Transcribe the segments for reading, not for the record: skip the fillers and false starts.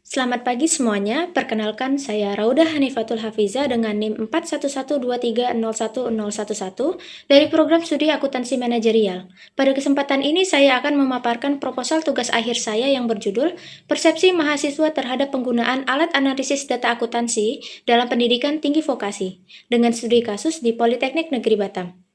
Selamat pagi semuanya, perkenalkan saya Rauda Hanifatul Hafiza dengan NIM 4112301011 dari Program Studi Akuntansi Manajerial. Pada kesempatan ini saya akan memaparkan proposal tugas akhir saya yang berjudul Persepsi Mahasiswa Terhadap Penggunaan Alat Analisis Data Akuntansi dalam Pendidikan Tinggi Vokasi dengan studi kasus di Politeknik Negeri Batam.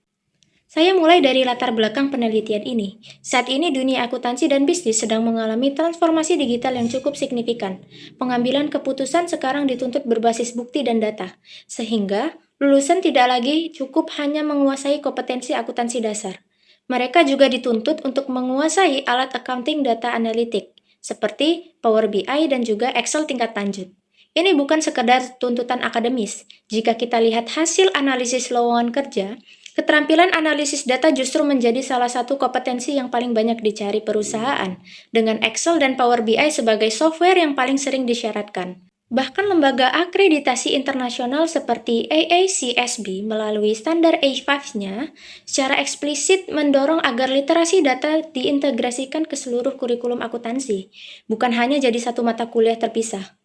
Saya mulai dari latar belakang penelitian ini. Saat ini dunia akuntansi dan bisnis sedang mengalami transformasi digital yang cukup signifikan. Pengambilan keputusan sekarang dituntut berbasis bukti dan data, sehingga lulusan tidak lagi cukup hanya menguasai kompetensi akuntansi dasar. Mereka juga dituntut untuk menguasai alat accounting data analitik, seperti Power BI dan juga Excel tingkat lanjut. Ini bukan sekedar tuntutan akademis. Jika kita lihat hasil analisis lowongan kerja, keterampilan analisis data justru menjadi salah satu kompetensi yang paling banyak dicari perusahaan, dengan Excel dan Power BI sebagai software yang paling sering disyaratkan. Bahkan lembaga akreditasi internasional seperti AACSB melalui standar A5-nya secara eksplisit mendorong agar literasi data diintegrasikan ke seluruh kurikulum akuntansi, bukan hanya jadi satu mata kuliah terpisah.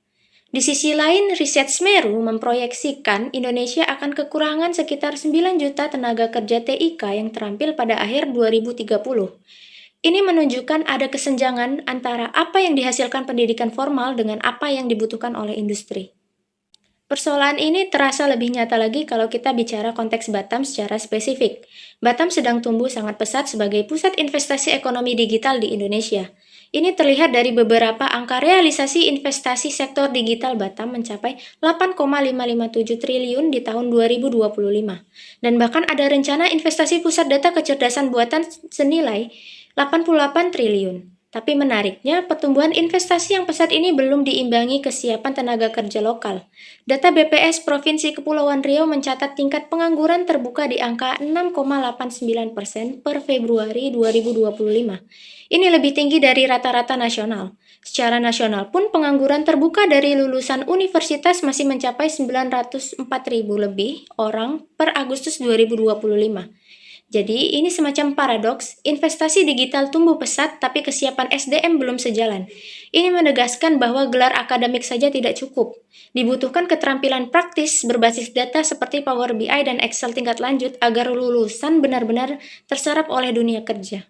Di sisi lain, riset Semeru memproyeksikan Indonesia akan kekurangan sekitar 9 juta tenaga kerja TIK yang terampil pada akhir 2030. Ini menunjukkan ada kesenjangan antara apa yang dihasilkan pendidikan formal dengan apa yang dibutuhkan oleh industri. Persoalan ini terasa lebih nyata lagi kalau kita bicara konteks Batam secara spesifik. Batam sedang tumbuh sangat pesat sebagai pusat investasi ekonomi digital di Indonesia. Ini terlihat dari beberapa angka realisasi investasi sektor digital Batam mencapai 8,557 triliun di tahun 2025. Dan bahkan ada rencana investasi pusat data kecerdasan buatan senilai 88 triliun. Tapi menariknya, pertumbuhan investasi yang pesat ini belum diimbangi kesiapan tenaga kerja lokal. Data BPS Provinsi Kepulauan Riau mencatat tingkat pengangguran terbuka di angka 6,89% per Februari 2025. Ini lebih tinggi dari rata-rata nasional. Secara nasional pun pengangguran terbuka dari lulusan universitas masih mencapai 904.000 lebih orang per Agustus 2025. Jadi, ini semacam paradoks, investasi digital tumbuh pesat tapi kesiapan SDM belum sejalan. Ini menegaskan bahwa gelar akademik saja tidak cukup. Dibutuhkan keterampilan praktis berbasis data seperti Power BI dan Excel tingkat lanjut agar lulusan benar-benar terserap oleh dunia kerja.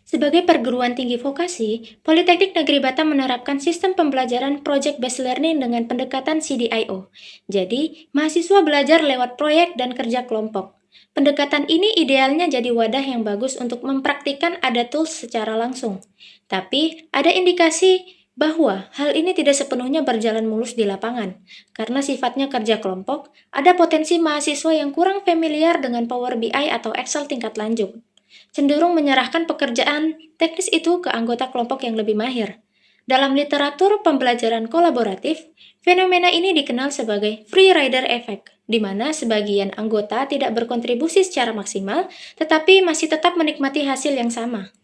Sebagai perguruan tinggi vokasi, Politeknik Negeri Batam menerapkan sistem pembelajaran Project Based Learning dengan pendekatan CDIO. Jadi, mahasiswa belajar lewat proyek dan kerja kelompok. Pendekatan ini idealnya jadi wadah yang bagus untuk mempraktikkan ada tools secara langsung. Tapi, ada indikasi bahwa hal ini tidak sepenuhnya berjalan mulus di lapangan. Karena sifatnya kerja kelompok, ada potensi mahasiswa yang kurang familiar dengan Power BI atau Excel tingkat lanjut, cenderung menyerahkan pekerjaan teknis itu ke anggota kelompok yang lebih mahir. Dalam literatur pembelajaran kolaboratif, fenomena ini dikenal sebagai free rider effect, di mana sebagian anggota tidak berkontribusi secara maksimal, tetapi masih tetap menikmati hasil yang sama.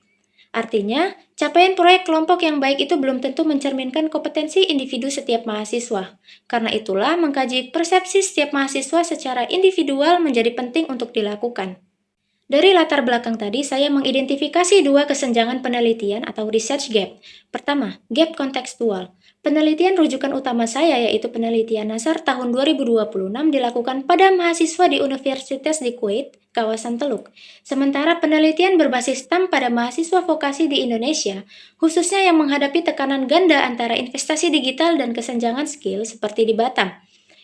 Artinya, capaian proyek kelompok yang baik itu belum tentu mencerminkan kompetensi individu setiap mahasiswa. Karena itulah, mengkaji persepsi setiap mahasiswa secara individual menjadi penting untuk dilakukan. Dari latar belakang tadi, saya mengidentifikasi dua kesenjangan penelitian atau research gap. Pertama, gap kontekstual. Penelitian rujukan utama saya yaitu penelitian Nasar tahun 2026 dilakukan pada mahasiswa di Universitas di Kuwait, kawasan Teluk. Sementara penelitian berbasis STEM pada mahasiswa vokasi di Indonesia, khususnya yang menghadapi tekanan ganda antara investasi digital dan kesenjangan skill seperti di Batam,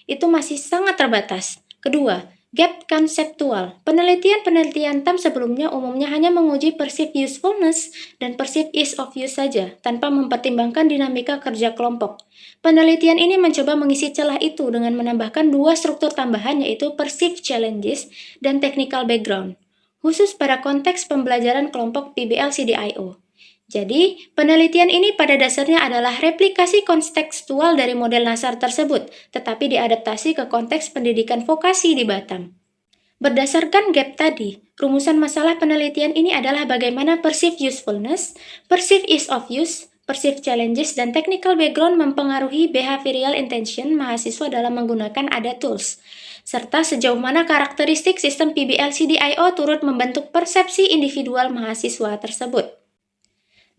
itu masih sangat terbatas. Kedua, gap konseptual. Penelitian-penelitian TAM sebelumnya umumnya hanya menguji perceived usefulness dan perceived ease of use saja, tanpa mempertimbangkan dinamika kerja kelompok. Penelitian ini mencoba mengisi celah itu dengan menambahkan dua struktur tambahan yaitu perceived challenges dan technical background, khusus pada konteks pembelajaran kelompok PBL-CDIO. Jadi, penelitian ini pada dasarnya adalah replikasi kontekstual dari model Nasar tersebut, tetapi diadaptasi ke konteks pendidikan vokasi di Batam. Berdasarkan gap tadi, rumusan masalah penelitian ini adalah bagaimana perceived usefulness, perceived ease of use, perceived challenges, dan technical background mempengaruhi behavioral intention mahasiswa dalam menggunakan ADA tools, serta sejauh mana karakteristik sistem PBL-CDIO turut membentuk persepsi individual mahasiswa tersebut.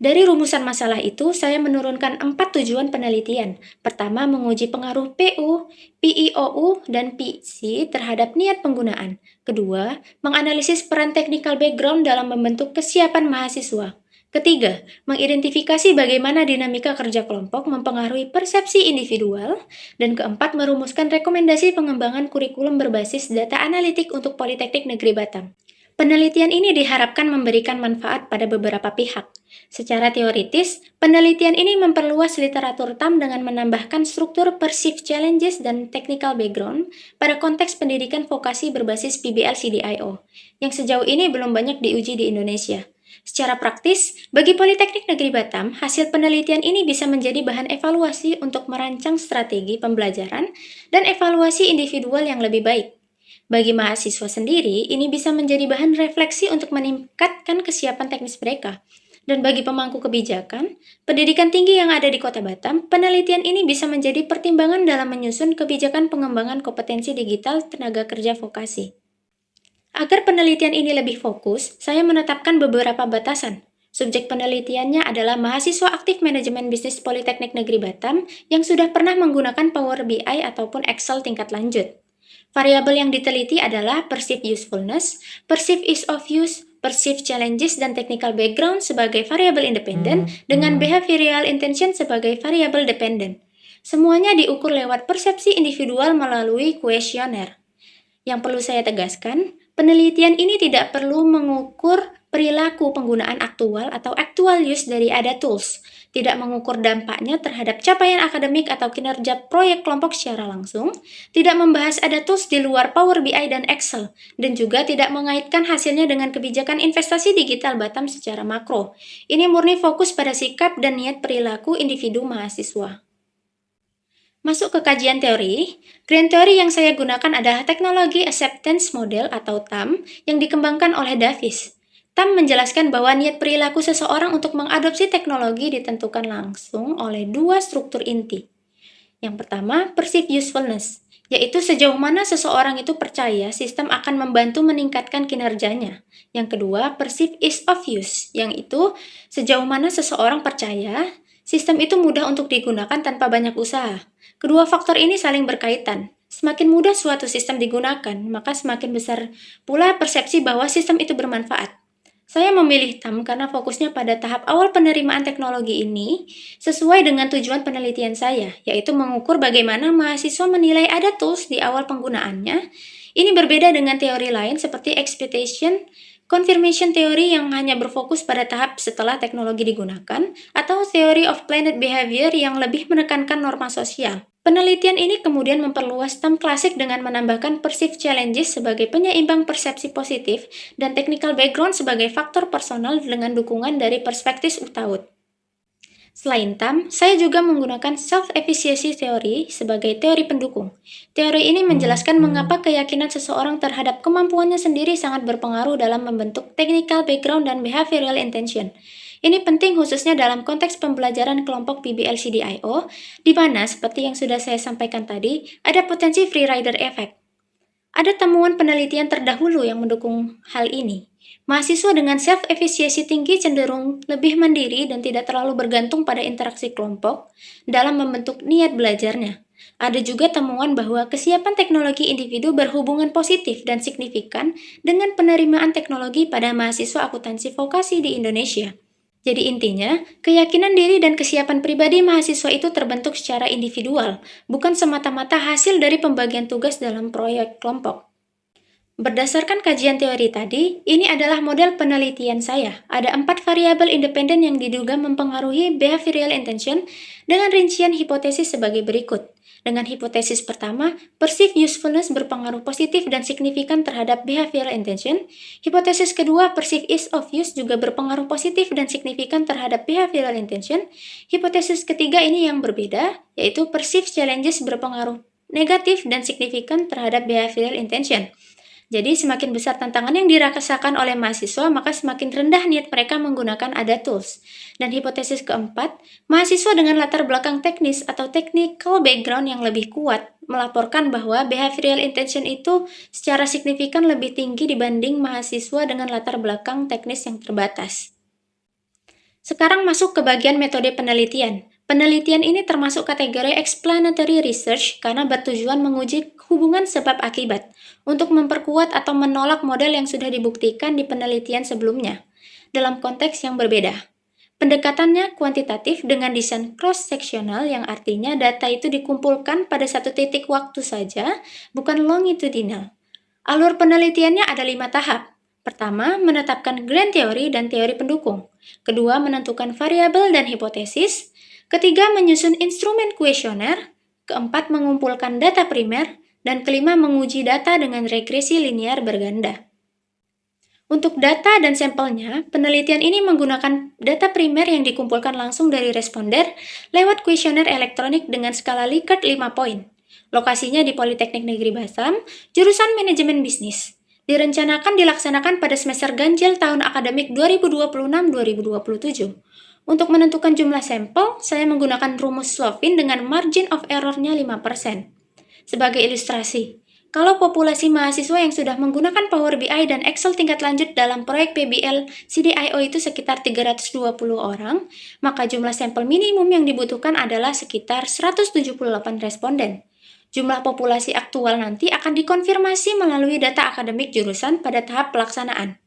Dari rumusan masalah itu, saya menurunkan 4 tujuan penelitian. Pertama, menguji pengaruh PU, PIOU, dan PC terhadap niat penggunaan. Kedua, menganalisis peran technical background dalam membentuk kesiapan mahasiswa. Ketiga, mengidentifikasi bagaimana dinamika kerja kelompok mempengaruhi persepsi individual. Dan keempat, merumuskan rekomendasi pengembangan kurikulum berbasis data analitik untuk Politeknik Negeri Batam. Penelitian ini diharapkan memberikan manfaat pada beberapa pihak. Secara teoritis, penelitian ini memperluas literatur TAM dengan menambahkan struktur perceived challenges dan technical background pada konteks pendidikan vokasi berbasis PBL-CDIO, yang sejauh ini belum banyak diuji di Indonesia. Secara praktis, bagi Politeknik Negeri Batam, hasil penelitian ini bisa menjadi bahan evaluasi untuk merancang strategi pembelajaran dan evaluasi individual yang lebih baik. Bagi mahasiswa sendiri, ini bisa menjadi bahan refleksi untuk meningkatkan kesiapan teknis mereka. Dan bagi pemangku kebijakan, pendidikan tinggi yang ada di Kota Batam, penelitian ini bisa menjadi pertimbangan dalam menyusun kebijakan pengembangan kompetensi digital tenaga kerja vokasi. Agar penelitian ini lebih fokus, saya menetapkan beberapa batasan. Subjek penelitiannya adalah mahasiswa aktif manajemen bisnis Politeknik Negeri Batam yang sudah pernah menggunakan Power BI ataupun Excel tingkat lanjut. Variabel yang diteliti adalah perceived usefulness, perceived ease of use, perceived challenges, dan technical background sebagai variabel independen dengan behavioral intention sebagai variabel dependen. Semuanya diukur lewat persepsi individual melalui kuesioner. Yang perlu saya tegaskan, penelitian ini tidak perlu mengukur perilaku penggunaan aktual atau actual use dari ADA tools, tidak mengukur dampaknya terhadap capaian akademik atau kinerja proyek kelompok secara langsung, tidak membahas ADA tools di luar Power BI dan Excel, dan juga tidak mengaitkan hasilnya dengan kebijakan investasi digital Batam secara makro. Ini murni fokus pada sikap dan niat perilaku individu mahasiswa. Masuk ke kajian teori, grand teori yang saya gunakan adalah teknologi acceptance model atau TAM yang dikembangkan oleh Davis. TAM menjelaskan bahwa niat perilaku seseorang untuk mengadopsi teknologi ditentukan langsung oleh dua struktur inti. Yang pertama, perceived usefulness, yaitu sejauh mana seseorang itu percaya sistem akan membantu meningkatkan kinerjanya. Yang kedua, perceived ease of use, yang itu sejauh mana seseorang percaya sistem itu mudah untuk digunakan tanpa banyak usaha. Kedua faktor ini saling berkaitan. Semakin mudah suatu sistem digunakan, maka semakin besar pula persepsi bahwa sistem itu bermanfaat. Saya memilih TAM karena fokusnya pada tahap awal penerimaan teknologi ini sesuai dengan tujuan penelitian saya, yaitu mengukur bagaimana mahasiswa menilai ada tools di awal penggunaannya. Ini berbeda dengan teori lain seperti expectation, confirmation teori yang hanya berfokus pada tahap setelah teknologi digunakan, atau theory of planned behavior yang lebih menekankan norma sosial. Penelitian ini kemudian memperluas TAM klasik dengan menambahkan perceived challenges sebagai penyeimbang persepsi positif dan technical background sebagai faktor personal dengan dukungan dari perspektif UTAUD. Selain TAM, saya juga menggunakan self-efficacy theory sebagai teori pendukung. Teori ini menjelaskan mengapa keyakinan seseorang terhadap kemampuannya sendiri sangat berpengaruh dalam membentuk technical background dan behavioral intention. Ini penting khususnya dalam konteks pembelajaran kelompok PBL-CDIO, di mana seperti yang sudah saya sampaikan tadi, ada potensi free rider effect. Ada temuan penelitian terdahulu yang mendukung hal ini. Mahasiswa dengan self-efficacy tinggi cenderung lebih mandiri dan tidak terlalu bergantung pada interaksi kelompok dalam membentuk niat belajarnya. Ada juga temuan bahwa kesiapan teknologi individu berhubungan positif dan signifikan dengan penerimaan teknologi pada mahasiswa akuntansi vokasi di Indonesia. Jadi intinya, keyakinan diri dan kesiapan pribadi mahasiswa itu terbentuk secara individual, bukan semata-mata hasil dari pembagian tugas dalam proyek kelompok. Berdasarkan kajian teori tadi, ini adalah model penelitian saya. Ada 4 variabel independen yang diduga mempengaruhi behavioral intention dengan rincian hipotesis sebagai berikut. Dengan hipotesis pertama, perceived usefulness berpengaruh positif dan signifikan terhadap behavioral intention. Hipotesis kedua, perceived ease of use juga berpengaruh positif dan signifikan terhadap behavioral intention. Hipotesis ketiga ini yang berbeda, yaitu perceived challenges berpengaruh negatif dan signifikan terhadap behavioral intention. Jadi semakin besar tantangan yang dirasakan oleh mahasiswa, maka semakin rendah niat mereka menggunakan ADA tools. Dan hipotesis keempat, mahasiswa dengan latar belakang teknis atau technical background yang lebih kuat melaporkan bahwa behavioral intention itu secara signifikan lebih tinggi dibanding mahasiswa dengan latar belakang teknis yang terbatas. Sekarang masuk ke bagian metode penelitian. Penelitian ini termasuk kategori explanatory research karena bertujuan menguji hubungan sebab akibat untuk memperkuat atau menolak model yang sudah dibuktikan di penelitian sebelumnya dalam konteks yang berbeda. Pendekatannya kuantitatif dengan desain cross-sectional yang artinya data itu dikumpulkan pada satu titik waktu saja, bukan longitudinal. Alur penelitiannya ada 5 tahap. Pertama, menetapkan grand teori dan teori pendukung. Kedua, menentukan variabel dan hipotesis. Ketiga, menyusun instrumen kuesioner. Keempat, mengumpulkan data primer. Dan kelima, menguji data dengan regresi linear berganda. Untuk data dan sampelnya, penelitian ini menggunakan data primer yang dikumpulkan langsung dari responder lewat kuesioner elektronik dengan skala Likert 5 poin. Lokasinya di Politeknik Negeri Batam, jurusan Manajemen Bisnis. Direncanakan dilaksanakan pada semester ganjil tahun akademik 2026-2027. Untuk menentukan jumlah sampel, saya menggunakan rumus Slovin dengan margin of error-nya 5%. Sebagai ilustrasi, kalau populasi mahasiswa yang sudah menggunakan Power BI dan Excel tingkat lanjut dalam proyek PBL CDIO itu sekitar 320 orang, maka jumlah sampel minimum yang dibutuhkan adalah sekitar 178 responden. Jumlah populasi aktual nanti akan dikonfirmasi melalui data akademik jurusan pada tahap pelaksanaan.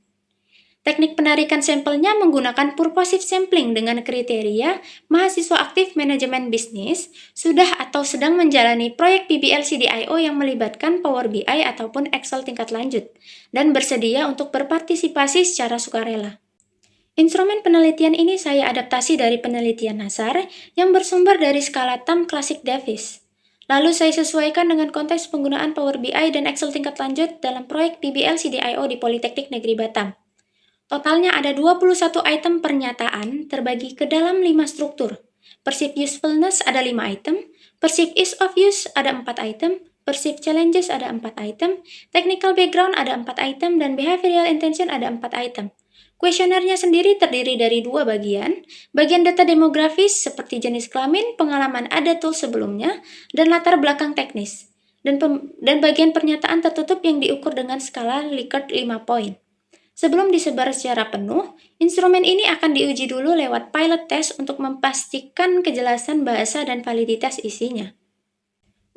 Teknik penarikan sampelnya menggunakan purposive sampling dengan kriteria mahasiswa aktif manajemen bisnis sudah atau sedang menjalani proyek PBL CDIO yang melibatkan Power BI ataupun Excel tingkat lanjut dan bersedia untuk berpartisipasi secara sukarela. Instrumen penelitian ini saya adaptasi dari penelitian Nasar yang bersumber dari skala TAM Classic Davis. Lalu saya sesuaikan dengan konteks penggunaan Power BI dan Excel tingkat lanjut dalam proyek PBL CDIO di Politeknik Negeri Batam. Totalnya ada 21 item pernyataan terbagi ke dalam 5 struktur. Perceived usefulness ada 5 item, perceived ease of use ada 4 item, perceived challenges ada 4 item, technical background ada 4 item, dan behavioral intention ada 4 item. Kuesionernya sendiri terdiri dari 2 bagian data demografis seperti jenis kelamin, pengalaman ada tool sebelumnya, dan latar belakang teknis. Dan bagian pernyataan tertutup yang diukur dengan skala Likert 5 poin. Sebelum disebar secara penuh, instrumen ini akan diuji dulu lewat pilot test untuk memastikan kejelasan bahasa dan validitas isinya.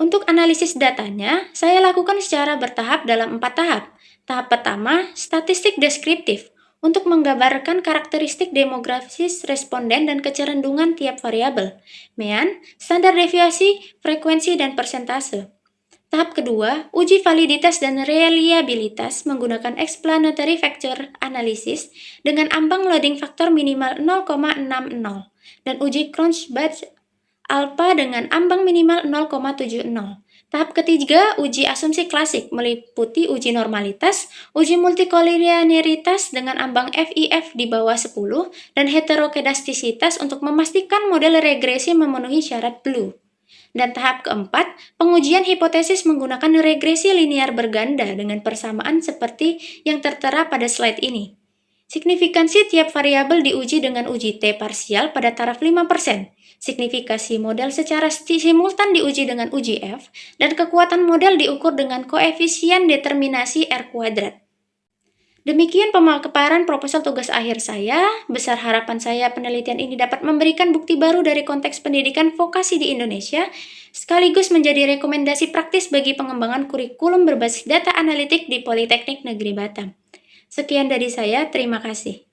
Untuk analisis datanya, saya lakukan secara bertahap dalam 4 tahap. Tahap pertama, statistik deskriptif, untuk menggambarkan karakteristik demografis responden dan kecenderungan tiap variabel, MEAN, standar deviasi, frekuensi, dan persentase. Tahap kedua, uji validitas dan reliabilitas menggunakan explanatory factor analysis dengan ambang loading factor minimal 0,60 dan uji Cronbach alpha dengan ambang minimal 0,70. Tahap ketiga, uji asumsi klasik meliputi uji normalitas, uji multikoliniaritas dengan ambang FIF di bawah 10 dan heterokedastisitas untuk memastikan model regresi memenuhi syarat Blue. Dan tahap keempat, pengujian hipotesis menggunakan regresi linear berganda dengan persamaan seperti yang tertera pada slide ini. Signifikansi tiap variabel diuji dengan uji T parsial pada taraf 5%. Signifikasi model secara simultan diuji dengan uji F, dan kekuatan model diukur dengan koefisien determinasi R kuadrat. Demikian pemaparan proposal tugas akhir saya. Besar harapan saya penelitian ini dapat memberikan bukti baru dari konteks pendidikan vokasi di Indonesia, sekaligus menjadi rekomendasi praktis bagi pengembangan kurikulum berbasis data analitik di Politeknik Negeri Batam. Sekian dari saya, terima kasih.